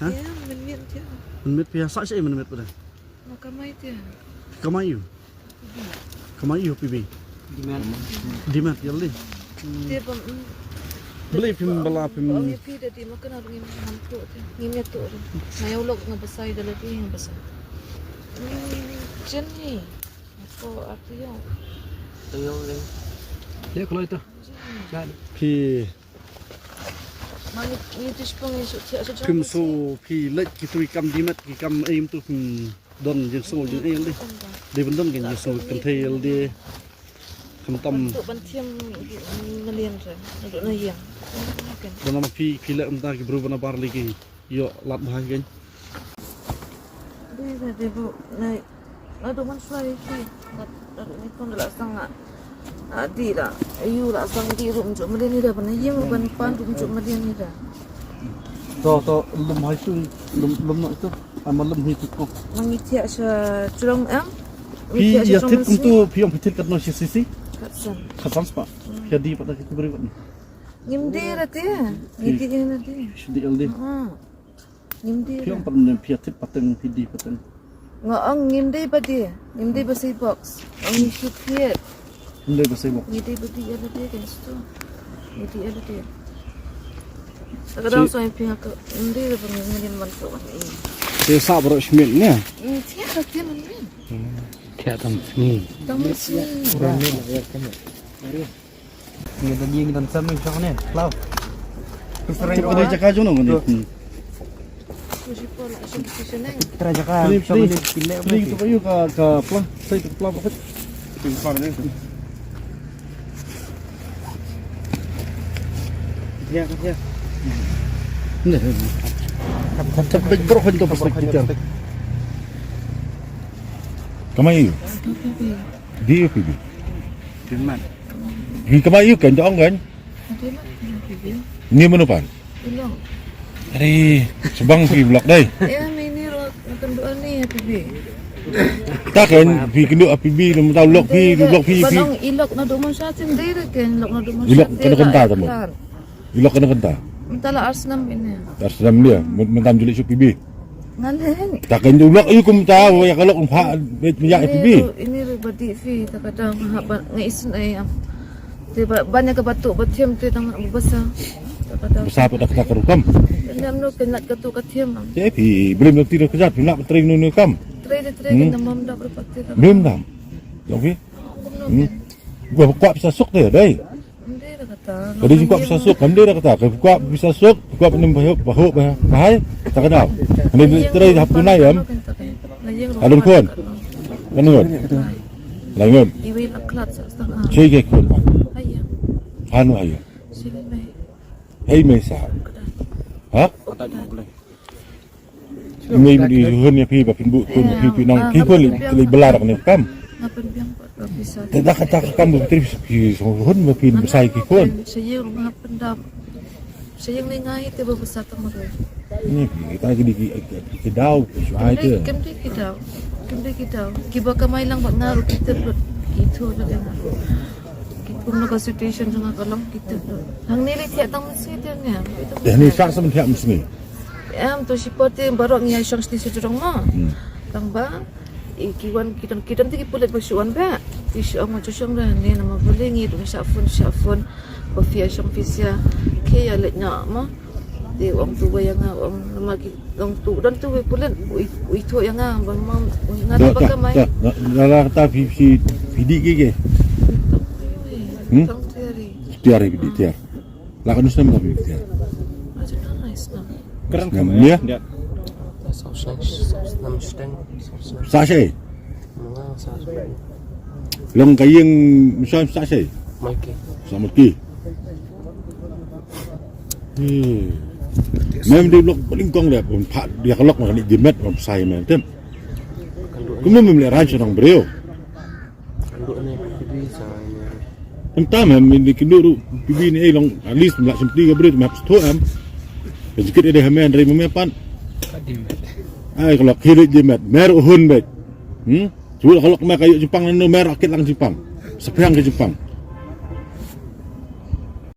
hả? Dạ, mình miệng chứ. Mình biết phía xã sẽ mình biết rồi. Mà có mấy chứ. Kamayu. Kamayu pibi. Dimat yaldi. Dia pun Beli film bala film. Orang yang pi tadi makan orang yang mampu tu. Ngimnya tu. Saya ulok ngebesar dah lagi yang besar. Jen ni. Apa artinya? Tuyul đi. Dia kalau itu. Jadi. Pi Mani ni tu sepeng ni setiap sejauh. film so pi lek kitui kam dimat ki kam aim tu don jeng so jeng aim di. Di bendon gen jeng so kan tail di. Kam tam Untuk bantiam ngelian je. Untuk nayang. dan nama pi lek entah ki berubah bar lagi. Yo lat bahang gen. Dia bu naik. Aduh man suai ki. Aduh ni pun dah sangat. Adi dah. Ayu dah sangat di rum jom melian ni dah. Panayang ban pan rum jom melian ni dah. To lum hai tu lum nak tu. Amal lum hi tu ko. Mangitiak sa curang am. Pi ya tip untuk pi yang pitit kat no sisi. Katsan. Khatam spa. Jadi pada kita beri ni. Ngimdi rati ya. Ngimdi ni rati. Shidi aldi. Ngimdi. Pi yang pernah pi tip pateng pidi pateng. Ngaang ngimdi padi. Ngimdi basi box. Ang ngishit hiet. Ndai bahasa mo. Ngimdi padi ada dia kan situ. Ngimdi ada dia. Kadang so yang pihak ngimdi dah pernah ngimdi mantu ni. Dia sabar ismil ni. Ngimdi rati mana? Kayak ni. Tamu sih. Orang ni lah ya kamu. Mari. Ni tadi yang kita sama macam ni. Lau. Tip ada cakap jo no ni. Puji pola asyik senang. Terajakan. Beli tu kayu ka plah. Saya tu plah apa? Tinggal ni. Ya. Ni. Tapi berapa itu perspektif? Kamayu. Dia pibi. Firman. Hi kamayu kan jong kan? Ada lah. Bibi. Ni menupan. Ilong. Ari sebang pi blok dai. Ya, ini lo makan doa ni ya, Bibi. Tak kan pi kenduk api bi lu tahu lok pi blok pi pi. Balong ilok na duman sa atin dire kan ilok na duman Ilok kena kenta temu. Ilok kena kenta. Mentala arsnam ini. Tersedam dia mentam julik su pibi. Ngalen. Tak kan ulok ayu kum tahu ya kalau umpa minyak pibi. Ini badi fi takadang haban ngaisun ay am. Tiba banyak ke batuk batiam tu tang besar. Takadang. Besar pada kita kerukam. Nam no kenat ketu katiam am. Jadi belum nak tidur kejap nak tering nu kam. Tre kan nam dak berpati. Belum dah. Okey. Gua kuat bisa sok dia dai. Ndai kata. Jadi kuat bisa sok, kan dia dah kata, kuat bisa sok, kuat penem bahaya, tak kenal. Ini terai hap tunai am, alun kuan, kan ngon, langon, Iwi aklat sa setengah. cege kuan, Ayam. anu ayo, Sila may. hei mesa, ha? Ini di hunnya pi bapin bu, pi nang, pi pun li belar ni kam. Ngapan biyang pa bisa. Tidak kata kam betul pi hun bapin besai ki kuan. Saya rumah pendam. Saya ngai te babasa tamar. Ini kita di kedau, suai tu. Kemde kita. Kiba kamay lang ngaruh kita itu na din. Kung naka situation sa kalang kita. Hang nili tiya tang masita niya. Dah ni sak sama tiap mesti. Am to sipote barok niya siyang sti sujurong mo. Tang ba? Ikiwan kita tigi pulit basuan ba? Isu ang macam dah ni nama belingi dong syafun bafia syam fisia kaya let nya mo. Di orang tu yang orang nama orang tu dan tu pulit itu yang bang mam ngada bakamay. Dalam kata vidi gigi. Tang teori. Tiar vidi tiar. Lakan usah mana vidi tiar. Macam nice nam. Kerang ya. Nam steng. Sasai. Mga sa Long kayeng misal sasai. Mikey. Sama ki. Mem di blok paling kong dia pun pak dia kelok makan di jimat mam saya mem tem. Kemudian membeli ranch orang beliau. Kanduk ni pibi sa ini. Entah mem di kenduru pibi ni long at least melak semti ke beri map sto am. Sedikit ada hamen dari memepan. Ai kalau kiri jimat mer uhun baik. Cuba kalau kemar kayu Jepang nano mer rakit lang Jepang. Sepiang ke Jepang.